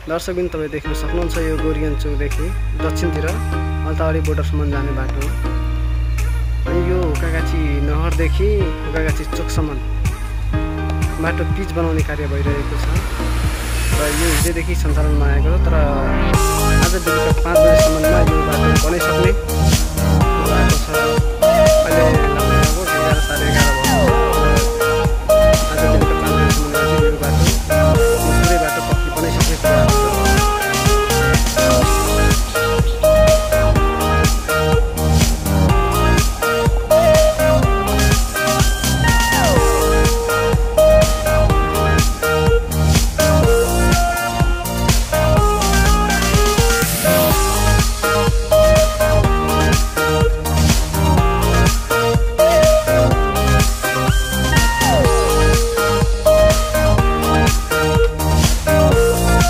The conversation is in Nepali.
दर्शकबिन तपाईँ देख्न सक्नुहुन्छ यो गोरियन चौकदेखि दक्षिणतिर अल्तावाडी बोर्डरसम्म जाने बाटो हो। अनि यो हुकागाछी नहरदेखि हुकागाछी चोकसम्म बाटो पिच बनाउने कार्य भइरहेको छ र यो हिजोदेखि सञ्चालनमा आएको हो। तर आज बेलुका 5 बजेसम्ममा यो बाटो बनाइसक्ने भएको छ। अहिले